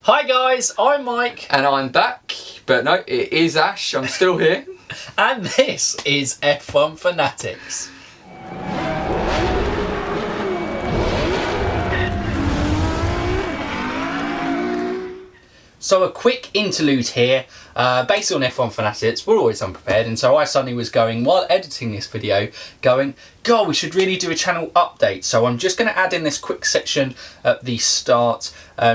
Hi guys, I'm Mike. And I'm back, but no, it is Ash, I'm still here. And this is F1 Fanatics. So a quick interlude here, based on F1 Fanatics. We're always unprepared, and so I suddenly was going, while editing this video, God, we should really do a channel update. So I'm just going to add in this quick section at the start,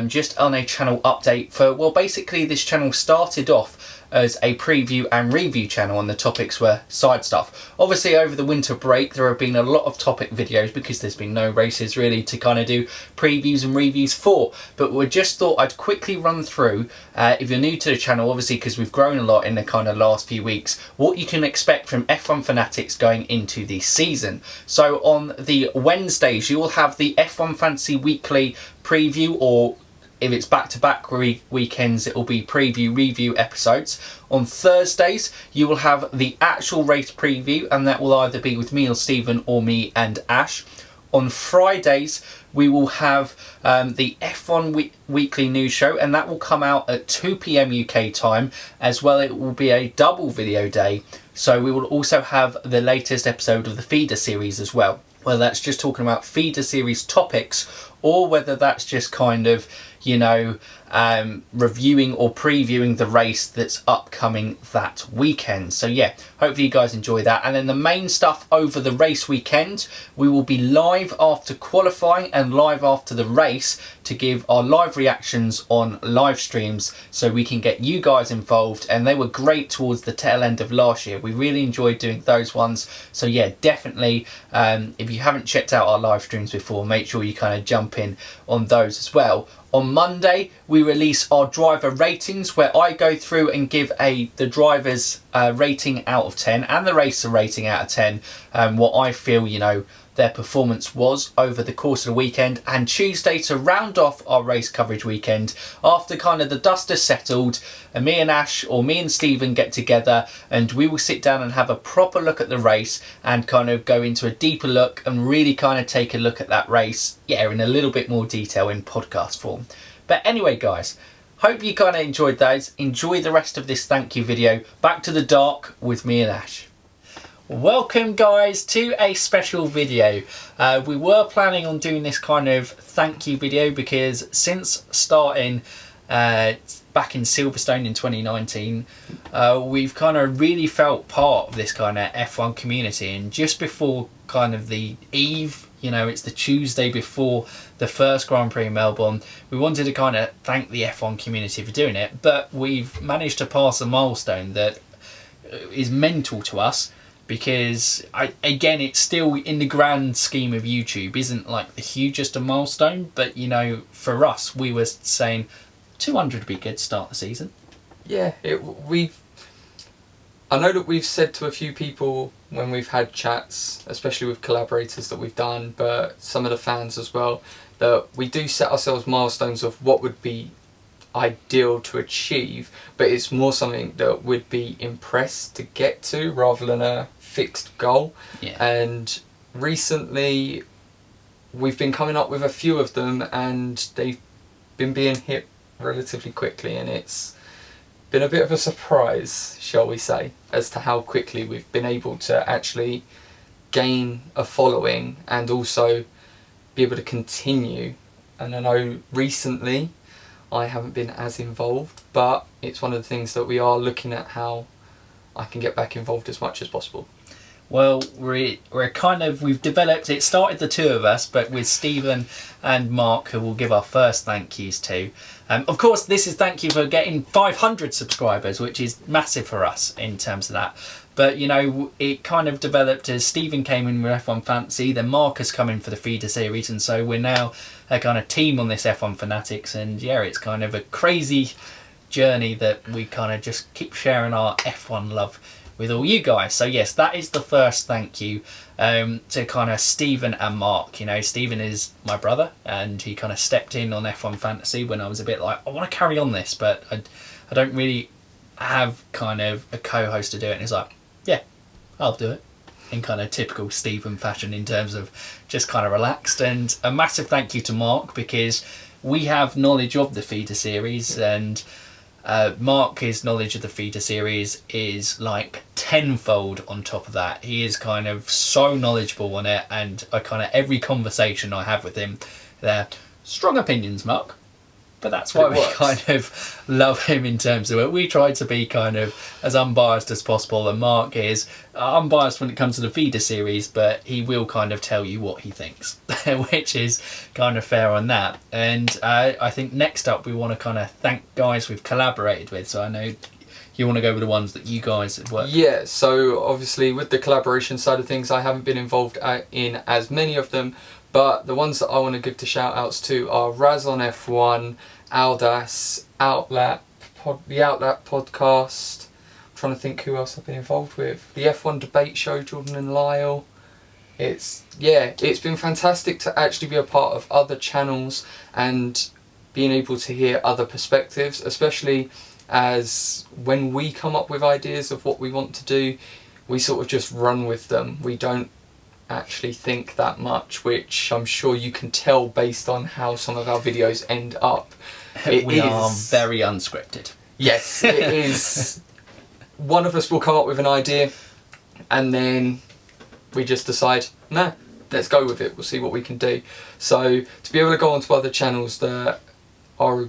just on a channel update for, well, basically this channel started off as a preview and review channel, and the topics were side stuff. Obviously over the winter break there have been a lot of topic videos because there's been no races really to kind of do previews and reviews for, but we just thought I'd quickly run through, if you're new to the channel, obviously because we've grown a lot in the kind of last few weeks, what you can expect from F1 Fanatics going into the season. So on the Wednesdays you will have the F1 Fantasy Weekly preview, or if it's back-to-back weekends, it will be preview, review episodes. On Thursdays, you will have the actual race preview, and that will either be with me or Stephen, or me and Ash. On Fridays, we will have the F1 Weekly News Show, and that will come out at 2 PM UK time. As well, it will be a double video day. So we will also have the latest episode of the Feeder series as well. Whether that's just talking about Feeder series topics, or whether that's just kind of, you know, reviewing or previewing the race that's upcoming that weekend. So yeah, hopefully you guys enjoy that. And then the main stuff over the race weekend, we will be live after qualifying and live after the race to give our live reactions on live streams, so we can get you guys involved. And they were great towards the tail end of last year. We really enjoyed doing those ones. So yeah, definitely, if you haven't checked out our live streams before, make sure you kind of jump in on those as well. On Monday, we release our driver ratings, where I go through and give the driver's rating out of 10 and the racer rating out of 10, what I feel, you know, their performance was over the course of the weekend. And Tuesday, to round off our race coverage weekend, after kind of the dust has settled, and me and Ash, or me and Stephen, get together and we will sit down and have a proper look at the race and kind of go into a deeper look and really kind of take a look at that race, yeah, in a little bit more detail in podcast form. But anyway guys, hope you kind of enjoyed those. Enjoy the rest of this thank you video. Back to the dark with me and Ash. Welcome guys to a special video. We were planning on doing this kind of thank you video because since starting back in Silverstone in 2019, we've kind of really felt part of this kind of F1 community. And just before kind of the eve, you know, it's the Tuesday before the first Grand Prix in Melbourne, we wanted to kind of thank the F1 community for doing it, but we've managed to pass a milestone that is mental to us. Because, again, it's still, in the grand scheme of YouTube, isn't like the hugest of milestone. But, you know, for us, we were saying 200 would be good to start the season. Yeah, I know that we've said to a few people when we've had chats, especially with collaborators that we've done, but some of the fans as well, that we do set ourselves milestones of what would be ideal to achieve, but it's more something that we'd be impressed to get to rather than a fixed goal. Yeah. And recently we've been coming up with a few of them, and they've been being hit relatively quickly, and it's been a bit of a surprise, shall we say, as to how quickly we've been able to actually gain a following and also be able to continue. And I know recently I haven't been as involved, but it's one of the things that we are looking at, how I can get back involved as much as possible. Well, we've developed, it started the two of us, but with Stephen and Marc, who we'll give our first thank yous to. Of course, this is thank you for getting 500 subscribers, which is massive for us in terms of that. But, you know, it kind of developed as Stephen came in with F1 Fantasy, then Marc has come in for the Feeder series, and so we're now a kind of team on this F1 Fanatics. And yeah, it's kind of a crazy journey that we kind of just keep sharing our F1 love with all you guys. So yes, that is the first thank you to kind of Stephen and Marc. You know, Stephen is my brother, and he kind of stepped in on F1 Fantasy when I was a bit like, I want to carry on this, but I don't really have kind of a co-host to do it. And he's like, yeah, I'll do it, in kind of typical Stephen fashion, in terms of just kind of relaxed. And a massive thank you to Marc, because we have knowledge of the feeder series, and Marc's knowledge of the feeder series is like tenfold on top of that. He is kind of so knowledgeable on it, and I kind of every conversation I have with him, they're strong opinions, Marc. But that's why we kind of love him in terms of it. We try to be kind of as unbiased as possible, and Marc is unbiased when it comes to the feeder series, but he will kind of tell you what he thinks, which is kind of fair on that. And I think next up we want to kind of thank guys we've collaborated with. So I know you want to go with the ones that you guys have worked with. Yeah, so obviously with the collaboration side of things, I haven't been involved in as many of them. But the ones that I want to give the shout outs to are Revell F1, Aldas, the Outlet podcast. I'm trying to think who else I've been involved with. The F1 debate show, Jordan and Lyle. It's been fantastic to actually be a part of other channels and being able to hear other perspectives, especially as when we come up with ideas of what we want to do, we sort of just run with them. We don't actually think that much, which I'm sure you can tell based on how some of our videos end up. We are very unscripted. Yes, it is. One of us will come up with an idea and then we just decide, nah, let's go with it, we'll see what we can do. So to be able to go onto other channels that are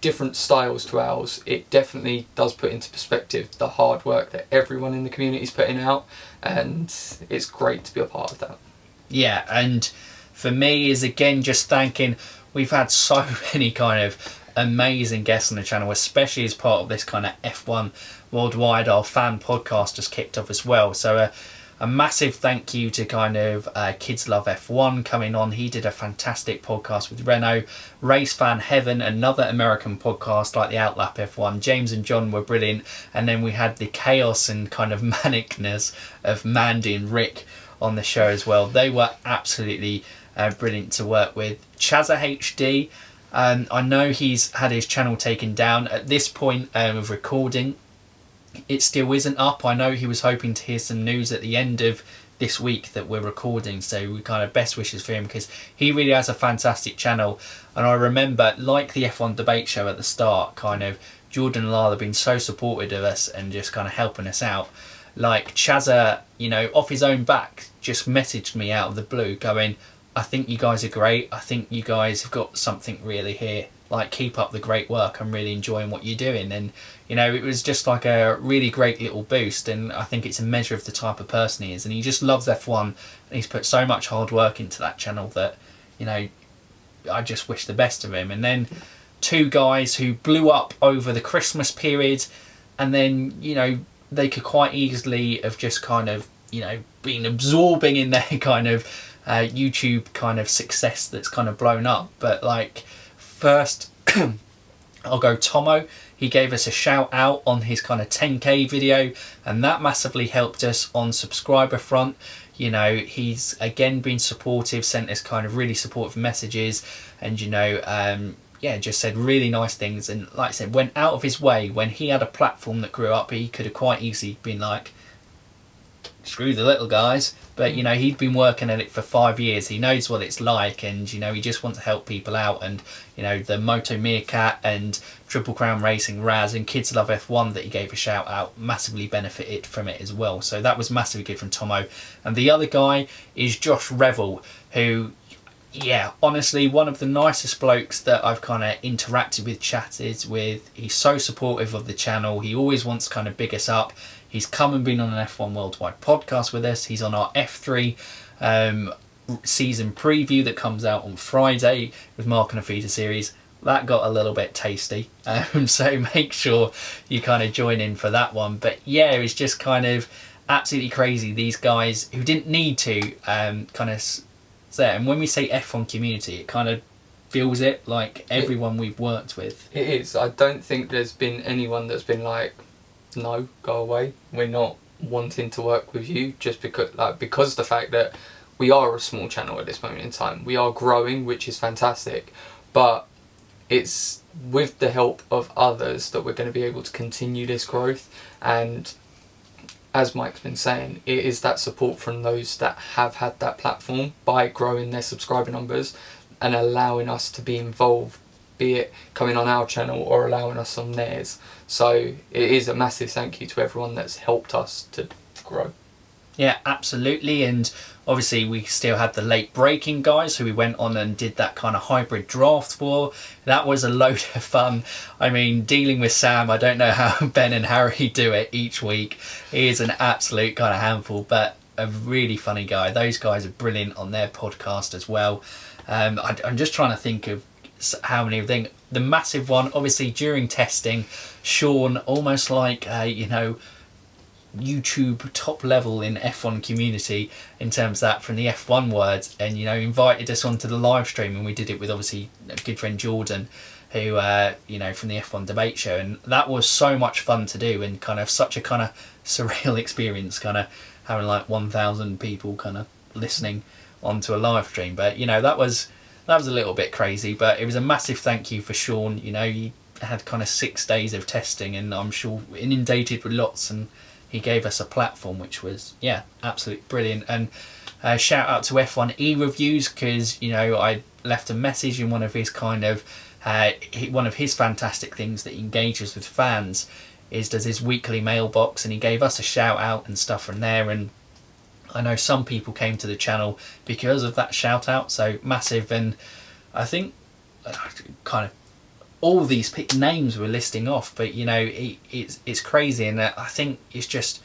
different styles to ours, it definitely does put into perspective the hard work that everyone in the community is putting out, and it's great to be a part of that. Yeah, and for me is again just thanking, we've had so many kind of amazing guests on the channel, especially as part of this kind of F1 Worldwide. Our fan podcast just kicked off as well, so a massive thank you to kind of Kids Love F1 coming on. He did a fantastic podcast with Renault. Race Fan Heaven, another American podcast like the Outlap F1. James and John were brilliant. And then we had the chaos and kind of manicness of Mandy and Rick on the show as well. They were absolutely brilliant to work with. Chazza HD, I know he's had his channel taken down. At this point of recording, it still isn't up. I know he was hoping to hear some news at the end of this week that we're recording, so we kind of best wishes for him because he really has a fantastic channel. And I remember, like the F1 debate show at the start, kind of Jordan and Lyle have been so supportive of us and just kind of helping us out. Like Chazza, you know, off his own back, just messaged me out of the blue going, I think you guys are great, I think you guys have got something really here, like keep up the great work, I'm really enjoying what you're doing. And you know, it was just like a really great little boost, and I think it's a measure of the type of person he is, and he just loves F1 and he's put so much hard work into that channel that, you know, I just wish the best of him. And then two guys who blew up over the Christmas period, and then, you know, they could quite easily have just kind of, you know, been absorbing in their kind of YouTube kind of success that's kind of blown up. But like, first I'll go Tommo. He gave us a shout out on his kind of 10k video, and that massively helped us on subscriber front. You know, he's again been supportive, sent us kind of really supportive messages, and you know, yeah, just said really nice things. And like I said, went out of his way when he had a platform that grew up. He could have quite easily been like, screw the little guys, but you know, he'd been working at it for 5 years. He knows what it's like, and you know, he just wants to help people out. And you know, the MotoMeerkat and Triple Crown Racing, Raz, and Kids Love F1 that he gave a shout out massively benefited from it as well. So that was massively good from Tommo. And the other guy is Josh Revell, who, yeah, honestly, one of the nicest blokes that I've kind of interacted with, chatted with. He's so supportive of the channel. He always wants to kind of big us up. He's come and been on an F1 Worldwide podcast with us. He's on our F3 season preview that comes out on Friday with Marc and a feeder series. That got a little bit tasty, so make sure you kind of join in for that one. But yeah, it's just kind of absolutely crazy. These guys who didn't need to kind of say, and when we say F1 community, it kind of feels it like everyone we've worked with. It is. I don't think there's been anyone that's been like, no, go away, we're not wanting to work with you, just because the fact that we are a small channel at this moment in time. We are growing, which is fantastic, but it's with the help of others that we're going to be able to continue this growth. And as Mike's been saying, it is that support from those that have had that platform by growing their subscriber numbers. and allowing us to be involved, be it coming on our channel or allowing us on theirs. So it is a massive thank you to everyone that's helped us to grow. Yeah, absolutely. And obviously we still had the late breaking guys who we went on and did that kind of hybrid draft for. That was a load of fun. I mean, dealing with Sam, I don't know how Ben and Harry do it each week. He is an absolute kind of handful, but a really funny guy. Those guys are brilliant on their podcast as well. I'm just trying to think of how many of them. The massive one, obviously during testing, Sean, almost like you know, YouTube top level in F1 community in terms of that, from the F1 words, and you know, invited us onto the live stream, and we did it with obviously a good friend Jordan, who you know, from the F1 debate show, and that was so much fun to do, and kind of such a kind of surreal experience, kind of having like 1,000 people kind of listening onto a live stream. But you know, that was a little bit crazy, but it was a massive thank you for Sean. You know, he had kind of 6 days of testing, and I'm sure inundated with lots, and he gave us a platform, which was, yeah, absolutely brilliant. And shout out to F1 E-Reviews, because, you know, I left a message in one of his kind of, one of his fantastic things that he engages with fans is does his weekly mailbox, and he gave us a shout out and stuff from there. And I know some people came to the channel because of that shout out, so massive. And I think kind of all these names we're listing off, but you know, it's crazy, and I think it's just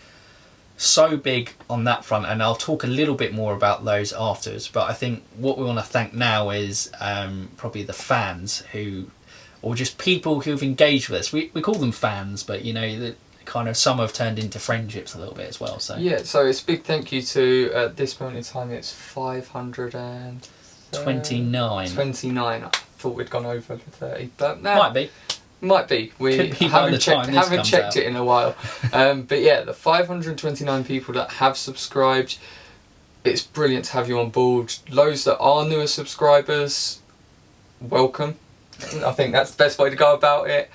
so big on that front, and I'll talk a little bit more about those afterwards. But I think what we want to thank now is probably the fans who, or just people who've engaged with us. We call them fans, but you know, the kind of some have turned into friendships a little bit as well. So yeah, so it's a big thank you to, at this moment in time, it's 529. 29. I thought we'd gone over the 30, but no, might be. We haven't checked it in a while. But yeah, the 529 people that have subscribed, it's brilliant to have you on board. Those that are newer subscribers, welcome. I think that's the best way to go about it.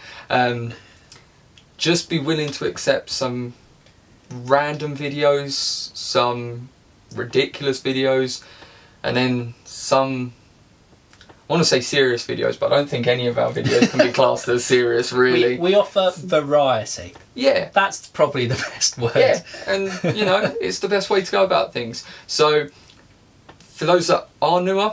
Just be willing to accept some random videos, some ridiculous videos, and then some, I want to say serious videos, but I don't think any of our videos can be classed as serious, really. We offer variety. Yeah. That's probably the best word. Yeah, and you know, it's the best way to go about things. So, for those that are newer,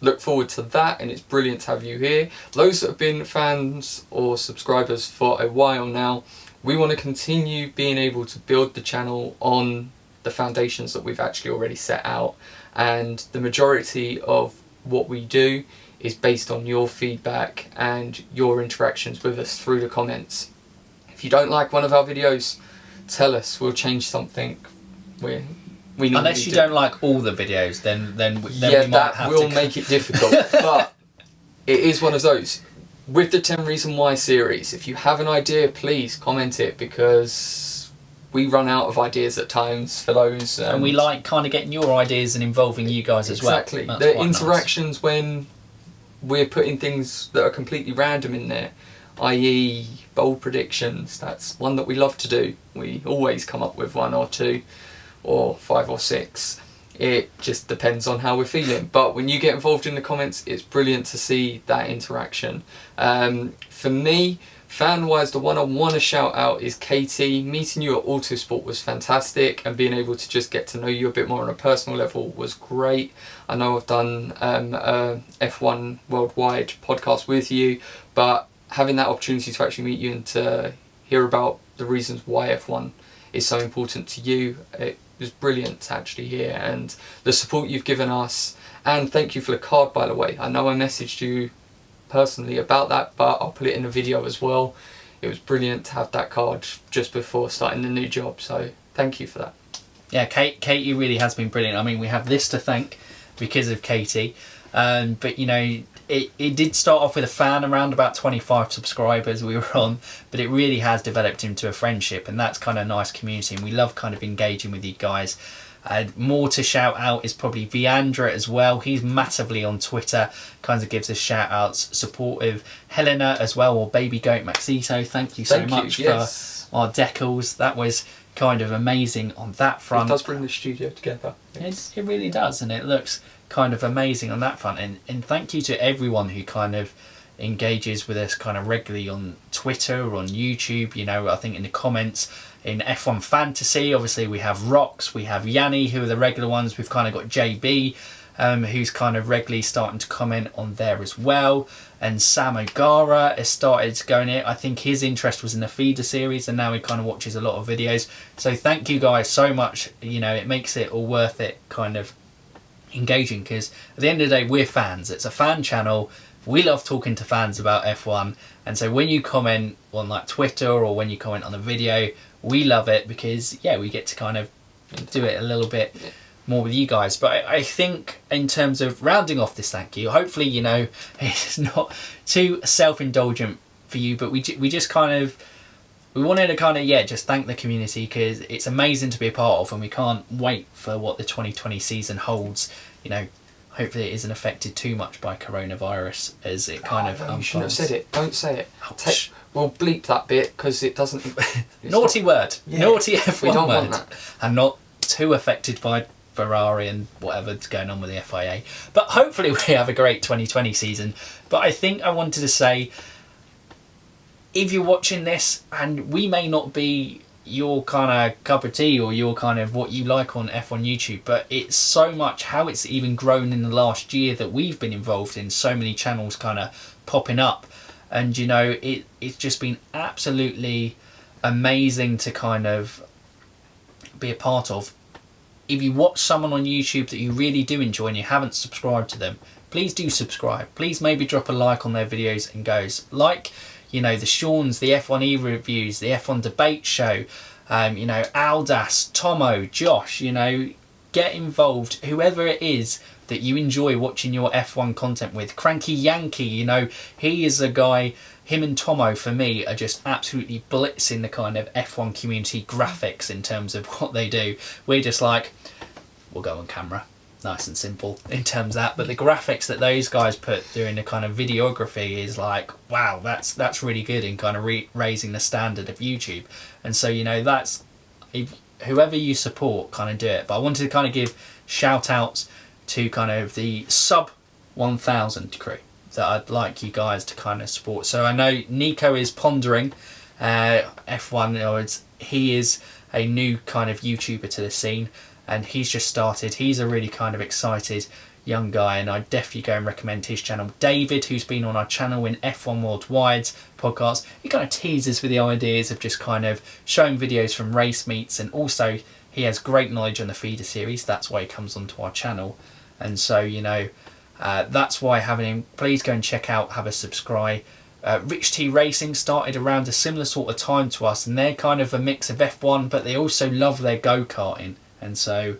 look forward to that, and it's brilliant to have you here. Those that have been fans or subscribers for a while now, we want to continue being able to build the channel on the foundations that we've actually already set out, and the majority of what we do is based on your feedback and your interactions with us through the comments. If you don't like one of our videos, tell us, we'll change something. Unless you don't like all the videos, then we might that have will to make it difficult. But it is one of those. With the 10 Reason Why series, if you have an idea, please comment it, because we run out of ideas at times for those. And we like kind of getting your ideas and involving you guys as well. Exactly. The interactions when we're putting things that are completely random in there, i.e. bold predictions, that's one that we love to do. We always come up with 1 or 2 or 5 or 6. It just depends on how we're feeling. But when you get involved in the comments, it's brilliant to see that interaction. For me, fan-wise, the one I want to shout out is Katie. Meeting you at Autosport was fantastic, and being able to just get to know you a bit more on a personal level was great. I know I've done a F1 Worldwide podcast with you, but having that opportunity to actually meet you and to hear about the reasons why F1 is so important to you, it was brilliant to actually hear, and the support you've given us. And thank you for the card, by the way. I know I messaged you personally about that, but I'll put it in the video as well. It was brilliant to have that card just before starting the new job, so thank you for that. Yeah, Katie really has been brilliant. I mean, we have this to thank because of Katie, but you know, it did start off with a fan, around about 25 subscribers we were on, but it really has developed into a friendship, and that's kind of a nice community, and we love kind of engaging with you guys. More to shout out is probably Viandra as well. He's massively on Twitter, kind of gives us shout outs, supportive. Helena as well, or Baby Goat Maxito, thank you so much for our decals. That was kind of amazing on that front. It does bring the studio together. It really does, and it looks kind of amazing on that front. And thank you to everyone who kind of engages with us kind of regularly on Twitter or on YouTube. You know, I think in the comments in F1 Fantasy, obviously we have Rox, we have Yanni, who are the regular ones. We've kind of got JB, who's kind of regularly starting to comment on there as well. And Sam O'Gara has started going in. I think his interest was in the feeder series, and now he kind of watches a lot of videos. So thank you guys so much. You know, it makes it all worth it kind of engaging, because at the end of the day, we're fans. It's a fan channel. We love talking to fans about F1. And so when you comment on like Twitter or when you comment on a video, we love it because, yeah, we get to kind of do it a little bit more with you guys. But I think in terms of rounding off this thank you, hopefully, you know, it's not too self-indulgent for you, but we just kind of, we wanted to kind of, yeah, just thank the community, because it's amazing to be a part of, and we can't wait for what the 2020 season holds. You know, hopefully it isn't affected too much by coronavirus as it kind of unfolds. You shouldn't have said it. Don't say it. We'll bleep that bit because it doesn't... Naughty word. Yeah, naughty F1 we don't word. Want that. And not too affected by Ferrari and whatever's going on with the FIA. But hopefully we have a great 2020 season. But I think I wanted to say, if you're watching this, and we may not be your kind of cup of tea or your kind of what you like on F1 YouTube, but it's so much how it's even grown in the last year that we've been involved in, so many channels kind of popping up. And you know, it's just been absolutely amazing to kind of be a part of. If you watch someone on YouTube that you really do enjoy and you haven't subscribed to them, please do subscribe. Please maybe drop a like on their videos and goes like, you know, the Sean's, the F1E reviews, the F1 debate show, you know, Aldas, Tommo, Josh, you know, get involved, whoever it is that you enjoy watching your F1 content with. Cranky Yankee, you know, he is a guy, him and Tommo for me are just absolutely blitzing the kind of F1 community graphics in terms of what they do. We're just like, we'll go on camera, nice and simple in terms of that, but the graphics that those guys put during the kind of videography is like, wow, that's really good in kind of raising the standard of YouTube. And so, you know, that's, if whoever you support, kind of do it. But I wanted to kind of give shout outs to kind of the sub 1000 crew that I'd like you guys to kind of support. So I know Nico is Pondering F1, or he is a new kind of YouTuber to the scene, and he's just started. He's a really kind of excited young guy, and I'd definitely go and recommend his channel. David, who's been on our channel in F1 Worldwide's podcast, he kind of teases with the ideas of just kind of showing videos from race meets, and also he has great knowledge on the feeder series. That's why he comes onto our channel. And so, you know, that's why having him, please go and check out, have a subscribe. Rich T Racing started around a similar sort of time to us, and they're kind of a mix of F1, but they also love their go-karting. And so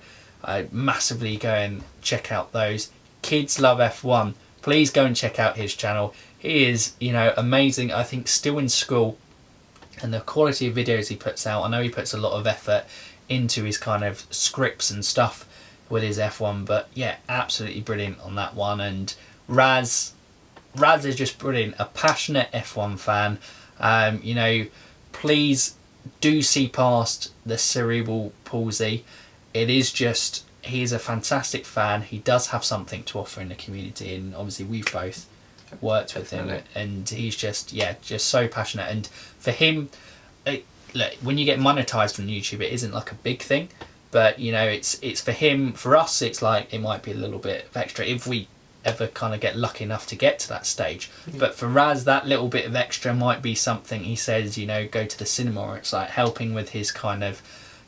massively go and check out those. Kids Love F1, please go and check out his channel. He is, you know, amazing. I think still in school, and the quality of videos he puts out, I know he puts a lot of effort into his kind of scripts and stuff with his F1, but yeah, absolutely brilliant on that one. And Raz is just brilliant, a passionate F1 fan. You know, please do see past the cerebral palsy. It is just, he is a fantastic fan. He does have something to offer in the community, and obviously we've both worked with him, and he's just, yeah, just so passionate. And for him, look, when you get monetized on YouTube, it isn't like a big thing, but you know, it's for him. For us, it's like, it might be a little bit of extra if we ever kind of get lucky enough to get to that stage. But for Raz, that little bit of extra might be something. He says, you know, go to the cinema, or it's like helping with his kind of,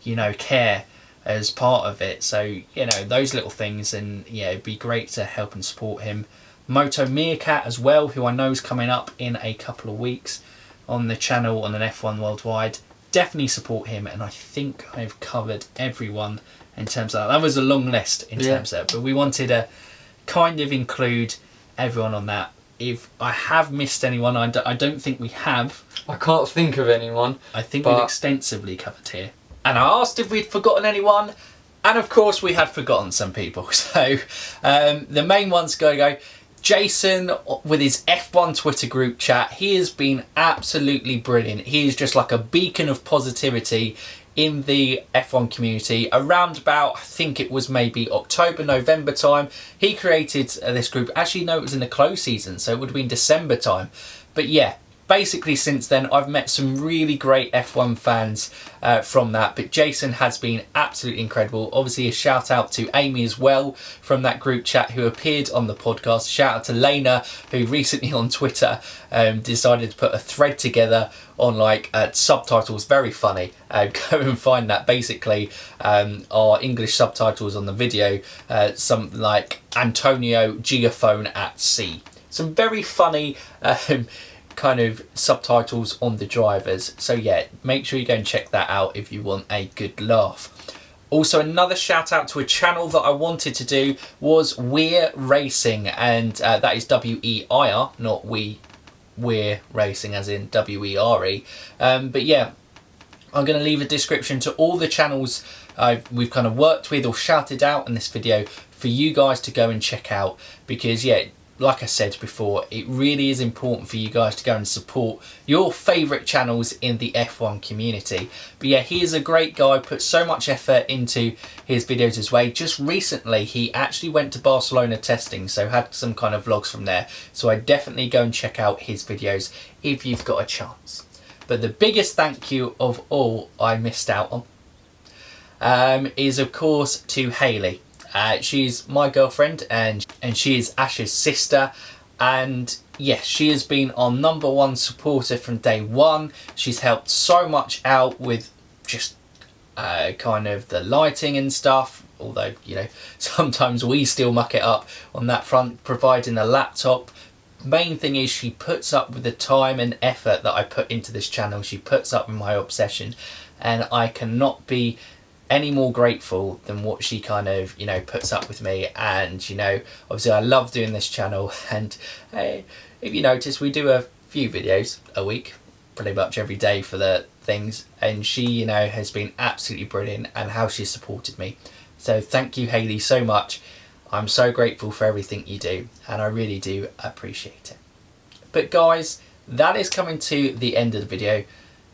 you know, care as part of it. So, you know, those little things, and yeah, it'd be great to help and support him. MotoMeerkat as well, who I know is coming up in a couple of weeks on the channel on an F1 Worldwide. Definitely support him, and I think I've covered everyone in terms of that. That was a long list in terms of that, but we wanted to kind of include everyone on that. If I have missed anyone, I don't think we have. I can't think of anyone. I think we've extensively covered here. And I asked if we'd forgotten anyone, and of course we had forgotten some people. So the main one's got to go. Jason, with his F1 Twitter group chat, he has been absolutely brilliant. He is just like a beacon of positivity in the F1 community around about, I think it was maybe October, November time. He created this group. Actually, no, it was in the close season, so it would have been December time. But yeah, basically since then I've met some really great F1 fans from that, but Jason has been absolutely incredible. Obviously a shout out to Amy as well from that group chat who appeared on the podcast. Shout out to Lena, who recently on Twitter decided to put a thread together on like subtitles. Very funny. Go and find that. Basically our English subtitles on the video, something like Antonio Geophone at sea. Some very funny kind of subtitles on the drivers. So yeah, make sure you go and check that out if you want a good laugh. Also, another shout out to a channel that I wanted to do was Weir Racing, and that is W-E-I-R, not Weir Racing as in W-E-R-E. But yeah, I'm going to leave a description to all the channels we've kind of worked with or shouted out in this video for you guys to go and check out, because yeah, like I said before, it really is important for you guys to go and support your favourite channels in the F1 community. But yeah, he is a great guy, puts so much effort into his videos as well. Just recently, he actually went to Barcelona testing, so had some kind of vlogs from there. So I definitely go and check out his videos if you've got a chance. But the biggest thank you of all I missed out on is of course to Hayley. She's my girlfriend and she is Ash's sister, and yes, she has been our #1 supporter from day one. She's helped so much out with just kind of the lighting and stuff, although you know sometimes we still muck it up on that front, providing a laptop. Main thing is she puts up with the time and effort that I put into this channel. She puts up with my obsession, and I cannot be any more grateful than what she kind of, you know, puts up with me. And you know, obviously I love doing this channel, and if you notice, we do a few videos a week pretty much every day for the things, and she, you know, has been absolutely brilliant and how she's supported me. So thank you, Hayley, so much. I'm so grateful for everything you do, and I really do appreciate it. But guys, that is coming to the end of the video.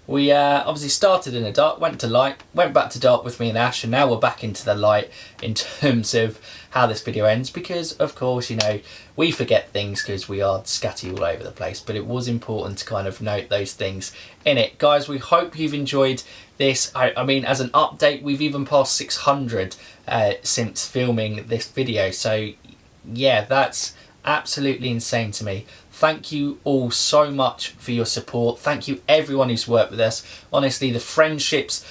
We obviously started in the dark, went to light, went back to dark with me and Ash, and now we're back into the light in terms of how this video ends, because of course, you know, we forget things because we are scatty all over the place, but it was important to kind of note those things in it. Guys, we hope you've enjoyed this. I mean, as an update, we've even passed 600 since filming this video, so yeah, that's absolutely insane to me. Thank you all so much for your support. Thank you everyone who's worked with us. Honestly, the friendships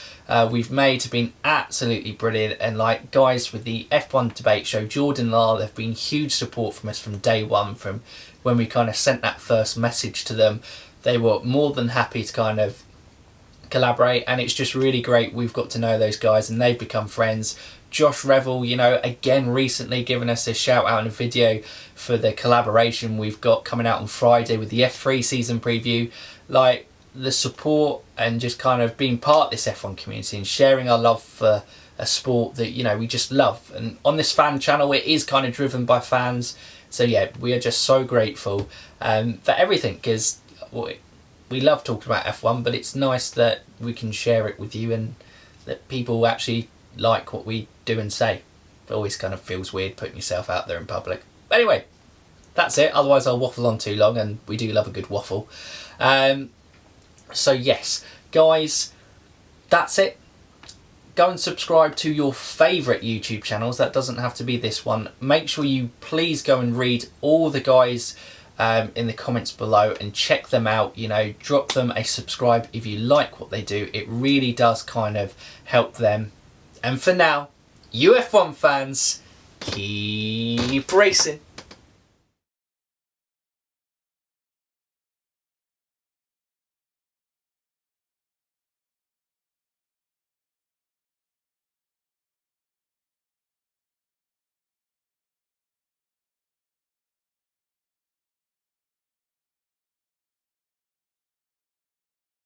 we've made have been absolutely brilliant. And like guys with the F1 debate show, Jordan and Lara, they've been huge support from us from day one, from when we kind of sent that first message to them. They were more than happy to kind of collaborate, and it's just really great. We've got to know those guys and they've become friends. Josh Revell, you know, again recently giving us a shout out in a video for the collaboration we've got coming out on Friday with the F3 season preview. Like, the support and just kind of being part of this F1 community and sharing our love for a sport that, you know, we just love. And on this fan channel, it is kind of driven by fans. So yeah, we are just so grateful for everything, because we love talking about F1, but it's nice that we can share it with you and that people actually like what we do and say. It always kind of feels weird putting yourself out there in public. But anyway, that's it. Otherwise I'll waffle on too long, and we do love a good waffle. So yes, guys, that's it. Go and subscribe to your favourite YouTube channels. That doesn't have to be this one. Make sure you please go and read all the guys in the comments below and check them out. You know, drop them a subscribe if you like what they do. It really does kind of help them. And for now, you F1 fans, keep racing.